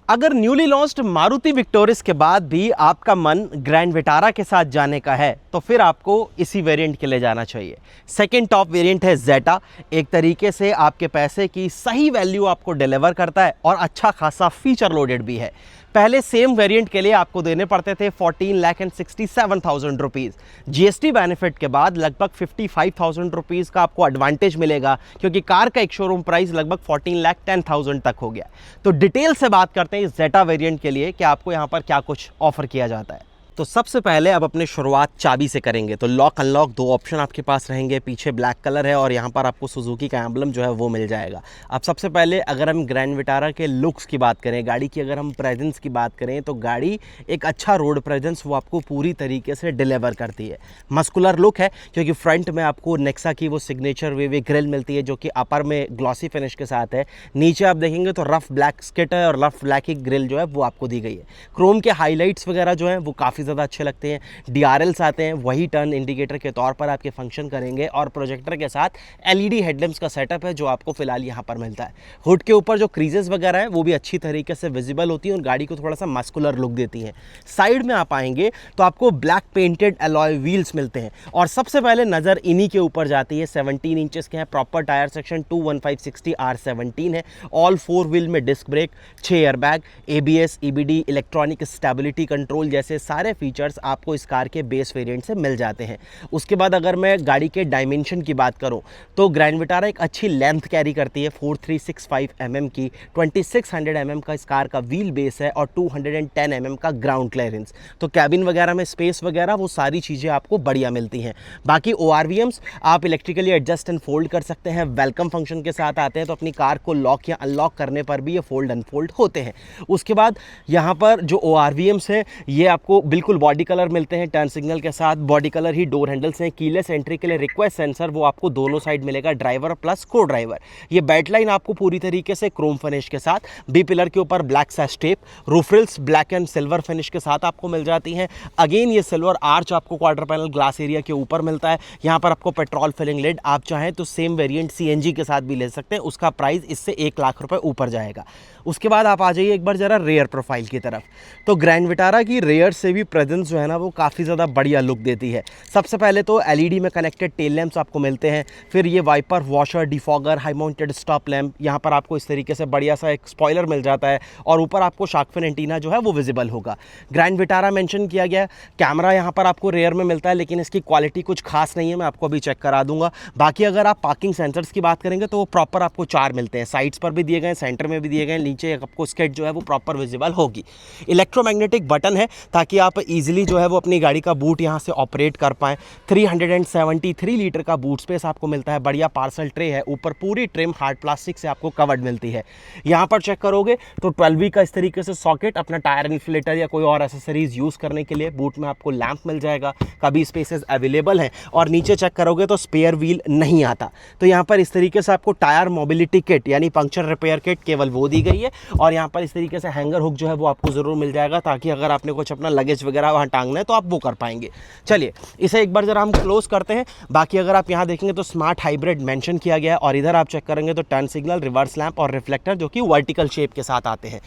अगर newly launched Maruti Victoris के बाद भी आपका मन ग्रैंड विटारा के साथ जाने का है तो फिर आपको इसी वेरिएंट के लिए जाना चाहिए। सेकंड टॉप वेरिएंट है जेटा। एक तरीके से आपके पैसे की सही वैल्यू आपको डिलीवर करता है और अच्छा खासा फीचर लोडेड भी है। पहले सेम वेरिएंट के लिए आपको देने पड़ते थे 14,67,000 रुपीज़। जीएसटी बेनिफिट के बाद लगभग 55,000 रुपीज़ का आपको एडवांटेज मिलेगा, क्योंकि कार का एक शोरूम प्राइस लगभग 14,10,000 तक हो गया। तो डिटेल से बात करते हैं इस जेटा वेरिएंट के लिए कि आपको यहाँ पर क्या कुछ ऑफर किया जाता है। तो सबसे पहले अब अपने शुरुआत चाबी से करेंगे। तो लॉक अनलॉक दो ऑप्शन आपके पास रहेंगे। पीछे ब्लैक कलर है और यहाँ पर आपको सुजुकी का एम्बलम जो है वो मिल जाएगा। अब सबसे पहले अगर हम ग्रैंड विटारा के लुक्स की बात करें, गाड़ी की अगर हम प्रेजेंस की बात करें, तो गाड़ी एक अच्छा रोड प्रेजेंस वो आपको पूरी तरीके से डिलीवर करती है। मस्कुलर लुक है क्योंकि फ्रंट में आपको नेक्सा की वो सिग्नेचर वे ग्रिल मिलती है जो कि अपर में ग्लॉसी फिनिश के साथ है। नीचे आप देखेंगे तो रफ ब्लैक स्किट है और रफ ब्लैक ही ग्रिल जो है वो आपको दी गई है। क्रोम के हाईलाइट्स वगैरह जो हैं वो काफ़ी ज़्यादा अच्छे लगते हैं। डीआरएल्स आते हैं, वही टर्न इंडिकेटर के तौर पर आपके फंक्शन करेंगे और प्रोजेक्टर के साथ एलईडी हेडलैम्प्स का सेटअप है जो आपको फिलहाल यहाँ पर मिलता है। हुड के ऊपर जो क्रीजेस वगैरह है वो भी अच्छी तरीके से विजिबल होती हैं और गाड़ी को थोड़ा सा मस्कुलर लुक देती हैं। साइड में आप आएंगे तो आपको ब्लैक पेंटेड अलॉय व्हील्स मिलते हैं और सबसे पहले नज़र इन्हीं के ऊपर जाती है। 17 इंचेस के हैं, प्रॉपर टायर सेक्शन 21560 R17 है। ऑल 4 व्हील में disc brake, 6 airbag, ABS, EBD, electronic stability control जैसे सारे फीचर्स आपको इस कार के बेस वेरिएंट से मिल जाते हैं। उसके बाद अगर मैं गाड़ी के डायमेंशन की बात करूं तो ग्रैंड विटारा एक अच्छी लेंथ कैरी करती है। 4365 mm की 2600 mm का इस कार का व्हील बेस है और 210 mm का ग्राउंड क्लियरेंस। तो कैबिन वगैरह में स्पेस वगैरह वो सारी चीज़ें आपको बढ़िया मिलती हैं। बाकी ORVMs आप इलेक्ट्रिकली एडजस्ट एंड फोल्ड कर सकते हैं। वेलकम फंक्शन के साथ आते हैं तो अपनी कार को लॉक या अनलॉक करने पर भी ये फोल्ड अनफोल्ड होते हैं। उसके बाद यहाँ पर जो ORVMs है ये आपको बिल्कुल बॉडी कलर मिलते हैं। टर्न सिग्नल के साथ बॉडी कलर ही डोर हैंडल्स हैं। कीलेस एंट्री के लिए रिक्वेस्ट सेंसर वो आपको दोनों साइड मिलेगा, ड्राइवर प्लस को ड्राइवर। ये बैट लाइन आपको पूरी तरीके से क्रोम फिनिश के साथ, बी पिलर के ऊपर black सैश tape, roof reels black and silver finish के साथ आपको मिल जाती हैं। अगेन ये सिल्वर आर्च आपको क्वार्टर पैनल ग्लास एरिया के ऊपर मिलता है। यहाँ पर आपको पेट्रोल फिलिंग लिड, आप चाहें तो सेम वेरिएंट CNG के साथ भी ले सकते हैं, उसका प्राइस इससे 1 लाख रुपए ऊपर जाएगा। उसके बाद आप आ जाइए एक बार जरा रेयर प्रोफाइल की तरफ। तो ग्रैंड विटारा की रेयर से भी प्रेजेंस जो है ना वो काफ़ी ज़्यादा बढ़िया लुक देती है। सबसे पहले तो LED में कनेक्टेड टेल लैंप्स आपको मिलते हैं। फिर ये wiper, washer, defogger, high mounted stop lamp, यहाँ पर आपको इस तरीके से बढ़िया सा एक स्पॉइलर मिल जाता है और ऊपर आपको शार्क फिन एंटीना जो है वो विजिबल होगा। ग्रैंड विटारा मेंशन किया गया है। कैमरा यहाँ पर आपको रेयर में मिलता है लेकिन इसकी क्वालिटी कुछ खास नहीं है, मैं आपको अभी चेक करा दूंगा। बाकी अगर आप पार्किंग सेंसर्स की बात करेंगे तो वो प्रॉपर आपको 4 मिलते हैं। साइड्स पर भी दिए गए, सेंटर में भी दिए गए, नीचे आपको स्केट जो है वो प्रॉपर विजिबल होगी। इलेक्ट्रोमैग्नेटिक बटन है ताकि आप इजीली जो है वो अपनी गाड़ी का बूट यहाँ से ऑपरेट कर पाएँ। 373 लीटर का बूट स्पेस आपको मिलता है। बढ़िया पार्सल ट्रे है, ऊपर पूरी ट्रिम हार्ड प्लास्टिक से आपको कवर्ड मिलती है। यहाँ पर चेक करोगे तो 12V का इस तरीके से सॉकेट, अपना टायर इन्फ्लेटर या कोई और एसेसरीज यूज़ करने के लिए। बूट में आपको लैंप मिल जाएगा, कभी स्पेसेस अवेलेबल हैं। और नीचे चेक करोगे तो स्पेयर व्हील नहीं आता। तो यहाँ पर इस तरीके से आपको टायर मोबिलिटी किट यानी पंक्चर रिपेयर किट केवल वो दी गई है और यहाँ पर इस तरीके से हैंगर हुक जो है वो आपको ज़रूर मिल जाएगा ताकि अगर आपने कुछ अपना लगेज वगैरह वहाँ टांगना है तो आप वो कर पाएंगे। चलिए इसे एक बार जरा हम क्लोज करते हैं। बाकी अगर आप यहाँ देखेंगे तो स्मार्ट हाइब्रिड मेंशन किया गया है और इधर आप चेक करेंगे तो टर्न सिग्नल, रिवर्स लैंप और रिफ्लेक्टर जो कि वर्टिकल शेप के साथ आते हैं।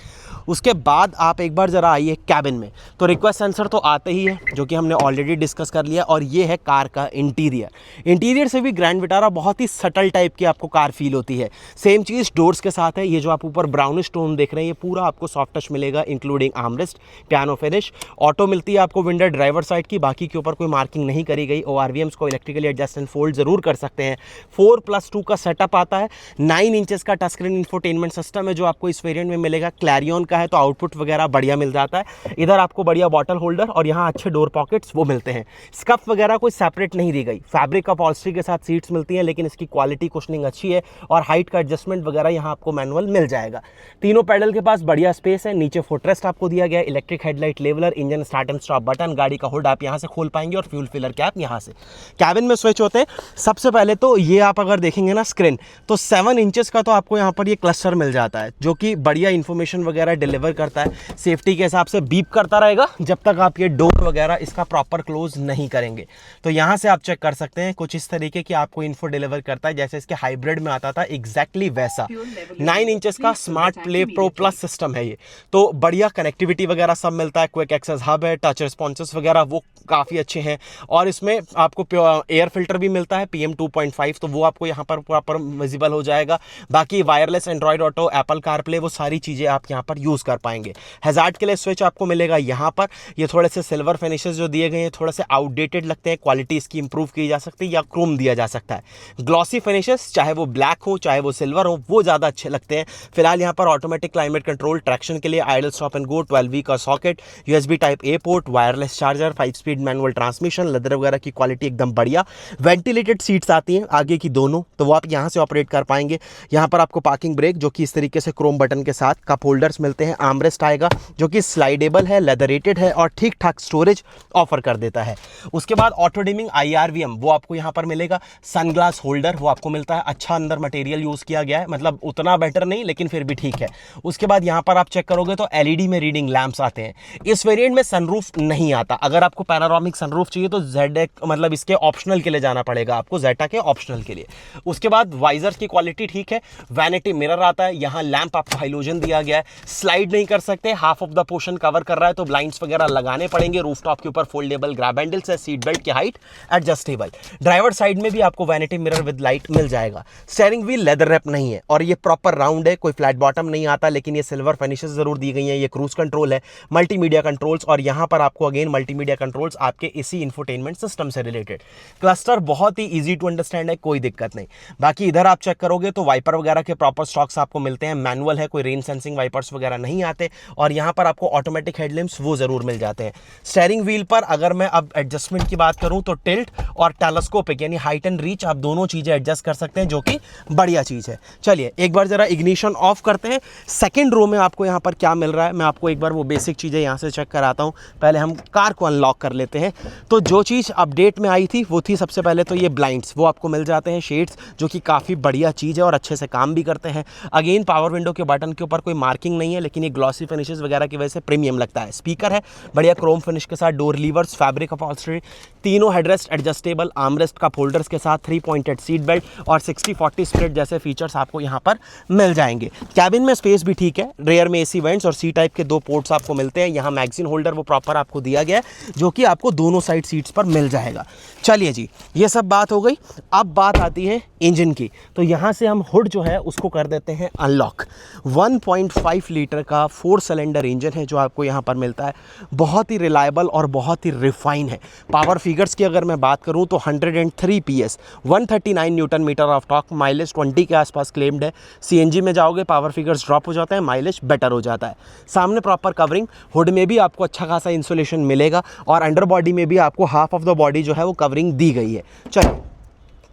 उसके बाद आप एक बार जरा आइए कैबिन में। तो रिक्वेस्ट सेंसर तो आते ही है जो कि हमने ऑलरेडी डिस्कस कर लिया और ये है कार का इंटीरियर से भी ग्रैंड विटारा बहुत ही सटल टाइप की आपको कार फील होती है। सेम चीज़ डोर्स के साथ है। ये जो आप ऊपर ब्राउनिश टोन देख रहे हैं ये पूरा आपको सॉफ्ट टच मिलेगा including armrest, piano finish. Auto मिलती है आपको विंडो ड्राइवर साइड की, बाकी के ऊपर कोई मार्किंग नहीं करी गई। ORVMs को इलेक्ट्रिकली एडजस्ट एंड फोल्ड जरूर कर सकते हैं। 4+2 का सेटअप आता है। 9 इंचेस का टच स्क्रीन इंफोटेनमेंट सिस्टम है जो आपको इस वेरिएंट में मिलेगा। क्लैरियन का है तो आउटपुट वगैरह बढ़िया मिल जाता है। इधर आपको बढ़िया बॉटल होल्डर और यहाँ अच्छे डोर पॉकेट्स वो मिलते हैं। स्कफ वगैरह कोई सेपरेट नहीं दी गई। फैब्रिक अपॉल्स्ट्री के साथ सीट्स मिलती हैं लेकिन इसकी क्वालिटी कुशनिंग अच्छी है और हाइट का एडजस्टमेंट वगैरह यहाँ आपको मैनुअल मिल जाएगा। तीनों पैडल के पास बढ़िया स्पेस है। नीचे फुटरेस्ट आपको दिया गया है, electric headlight leveller, engine start and stop button, गाड़ी का हुड आप यहाँ से खोल पाएंगे और फ्यूल फिलर कैप यहाँ से। कैबिन में स्विच होते हैं। सबसे पहले तो ये आप अगर देखेंगे ना स्क्रीन तो 7 इंचेस का तो आपको यहाँ पर ये क्लस्टर मिल जाता है जो कि बढ़िया इंफॉर्मेशन वगैरह डिलीवर करता है। सेफ्टी के हिसाब से बीप करता रहेगा जब तक आप ये डोर वगैरह इसका प्रॉपर क्लोज नहीं करेंगे। तो यहाँ से आप चेक कर सकते हैं कुछ इस तरीके की आपको इन्फो डिलीवर करता है जैसे इसके हाइब्रिड में आता था, एग्जैक्टली वैसा। 9 इंचेस का smart play pro plus system है ये, तो बढ़िया कनेक्टिविटी वगैरह सब मिलता है, क्विक एक्सेस हब है, टच रिस्पॉन्सेस वगैरह वो काफ़ी अच्छे हैं, और इसमें आपको एयर फिल्टर भी मिलता है PM 2.5, तो वो आपको यहाँ पर प्रॉपर विजिबल हो जाएगा। बाकी wireless Android auto, Apple CarPlay, वो सारी चीज़ें आप यहाँ पर यूज़ कर पाएंगे। हैजार्ड के लिए स्विच आपको मिलेगा यहाँ पर। ये थोड़े से सिल्वर फिनिशेस जो दिए गए हैं थोड़े से आउटडेटेड लगते हैं, क्वालिटी इसकी इंप्रूव की जा सकती है या क्रोम दिया जा सकता है। ग्लॉसी फिनिशेस चाहे वो ब्लैक हो चाहे वो सिल्वर हो वो ज़्यादा अच्छे लगते हैं। फिलहाल यहाँ पर ऑटोमेटिक क्लाइमेट कंट्रोल, ट्रैक्शन के लिए idol stop and go, 12V का socket, USB type A port, wireless charger, 5 speed manual transmission, leather वगैरह की क्वालिटी एकदम बढ़िया। वेंटिलेटेड सीट्स आती हैं आगे की दोनों, तो वो आप यहाँ से ऑपरेट कर पाएंगे। यहाँ पर आपको पार्किंग ब्रेक जो कि इस तरीके से क्रोम बटन के साथ, कप होल्डर्स मिलते हैं, आर्मरेस्ट आएगा जो कि स्लाइडेबल है, लेदरेटेड है और ठीक ठाक स्टोरेज ऑफर कर देता है। उसके बाद ऑटो डिमिंग IRVM वो आपको यहाँ पर मिलेगा। सनग्लास होल्डर वो आपको मिलता है, अच्छा अंदर मटेरियल यूज़ किया गया है, मतलब उतना बेटर नहीं लेकिन फिर भी ठीक है। उसके बाद यहाँ पर आप चेक करोगे तो LED में रीडिंग लैंप्स आते हैं। इस वेरिएंट में सनरूफ नहीं आता, अगर आपको पैनारोमिक सनरूफ चाहिए तो ZX मतलब इसके ऑप्शनल के लिए जाना पड़ेगा आपको, जेटा के ऑप्शनल के लिए। उसके बाद वाइजर्स की क्वालिटी ठीक है, वैनिटी मिरर आता है, यहाँ लैंप आपको हाइलोजन दिया गया है, स्लाइड नहीं कर सकते, half of the portion cover कर रहा है तो ब्लाइंड्स वगैरह लगाने पड़ेंगे। रूफटॉप के ऊपर फोल्डेबल ग्रैब हैंडल्स है, सीट बेल्ट की हाइट एडजस्टेबल। ड्राइवर साइड में भी आपको वैनिटी मिरर विद लाइट मिल जाएगा। स्टीयरिंग व्हील लेदर रैप नहीं है और ये प्रॉपर राउंड है, कोई फ्लैट बॉटम नहीं आता, लेकिन ये सिल्वर फिनिशेस जरूर दी गई हैं। ये क्रूज कंट्रोल है, मल्टीमीडिया कंट्रोल्स, और यहाँ पर आपको अगेन मल्टीमीडिया कंट्रोल्स आपके इसी इंफोटेनमेंट सिस्टम से रिलेटेड। क्लस्टर बहुत ही इजी टू अंडरस्टैंड है, कोई दिक्कत नहीं। बाकी इधर आप चेक करोगे तो वाइपर वगैरह के प्रॉपर स्टॉक्स आपको मिलते हैं, मैनुअल है, कोई रेन सेंसिंग वाइपर्स वगैरह नहीं आते, और यहाँ पर आपको ऑटोमेटिक हेडलैम्प्स वो जरूर मिल जाते हैं। स्टीयरिंग व्हील पर अगर मैं अब एडजस्टमेंट की बात करूं तो टिल्ट और टेलीस्कोपिक यानी हाइट एंड रीच आप दोनों चीजें एडजस्ट कर सकते हैं, जो कि बढ़िया चीज है। चलिए एक बार जरा इग्निशन ऑफ करते हैं। सेकंड रो में आपको यहाँ पर क्या मिल रहा है मैं आपको एक बार वो बेसिक चीजें यहाँ से चेक कराता हूँ। पहले हम कार को अनलॉक कर लेते हैं। तो जो चीज़ अपडेट में आई थी वो थी सबसे पहले तो ये ब्लाइंड्स, वो आपको मिल जाते हैं, शेड्स, जो कि काफ़ी बढ़िया चीज़ है और अच्छे से काम भी करते हैं। अगेन पावर विंडो के बटन के ऊपर कोई मार्किंग नहीं है, लेकिन ये ग्लॉसी फिनिशेस वगैरह की वजह से प्रीमियम लगता है। स्पीकर है बढ़िया क्रोम फिनिश के साथ, डोर लीवर्स, फैब्रिक अपहोल्स्ट्री, तीनों headrest adjustable, armrest cup holders के साथ, 3 पॉइंटेड सीट बेल्ट और 60-40 स्प्लिट जैसे फीचर्स आपको यहाँ पर मिल जाएंगे। कैबिन में स्पेस भी ठीक है, रेयर में AC वेंट्स और C टाइप के 2 पोर्ट्स आपको मिलते हैं। यहाँ मैगजीन होल्डर वो प्रॉपर आपको दिया गया है, जो कि आपको दोनों साइड सीट्स पर मिल जाएगा। चलिए जी, ये सब बात हो गई। अब बात आती है इंजन की। तो यहाँ से हम हुड जो है उसको कर देते हैं अनलॉक। 1.5 लीटर का 4 सिलेंडर इंजन है जो आपको यहाँ पर मिलता है, बहुत ही रिलायबल और बहुत ही रिफाइन है। पावर फिगर्स की अगर मैं बात करूँ तो 103 PS, 139 newton metre of torque, mileage 20 के आसपास क्लेम्ड है। CNG में जाओगे पावर फिगर्स ड्रॉप हो जाता है, माइलेज बेटर हो जाता है। सामने प्रॉपर कवरिंग, हुड में भी आपको अच्छा खासा इंसुलेशन मिलेगा और अंडर बॉडी में भी आपको हाफ ऑफ द बॉडी जो है वो कवरिंग दी गई है। चलिए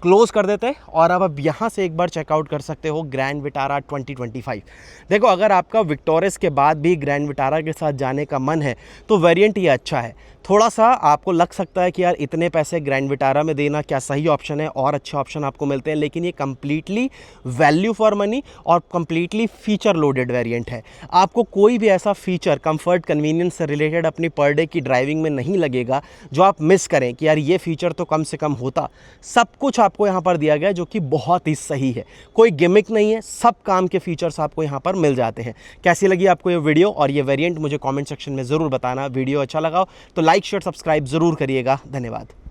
क्लोज कर देते हैं और अब यहाँ से एक बार चेकआउट कर सकते हो ग्रैंड विटारा 2025। देखो अगर आपका विक्टोरियस के बाद भी ग्रैंड विटारा के साथ जाने का मन है तो वेरिएंट ये अच्छा है। थोड़ा सा आपको लग सकता है कि यार इतने पैसे ग्रैंड विटारा में देना क्या सही ऑप्शन है, और अच्छे ऑप्शन आपको मिलते हैं, लेकिन ये कम्प्लीटली वैल्यू फॉर मनी और कम्प्लीटली फीचर लोडेड वेरिएंट है। आपको कोई भी ऐसा फीचर कंफर्ट कन्वीनियंस से रिलेटेड अपनी पर डे की ड्राइविंग में नहीं लगेगा जो आप मिस करें कि यार ये फीचर तो कम से कम होता। सब कुछ आपको यहाँ पर दिया गया है जो कि बहुत ही सही है, कोई गिमिक नहीं है, सब काम के फीचर्स आपको यहाँ पर मिल जाते हैं। कैसी लगी आपको ये वीडियो और ये वेरिएंट मुझे कमेंट सेक्शन में ज़रूर बताना। वीडियो अच्छा लगा तो लाइक शेयर सब्सक्राइब ज़रूर करिएगा। धन्यवाद।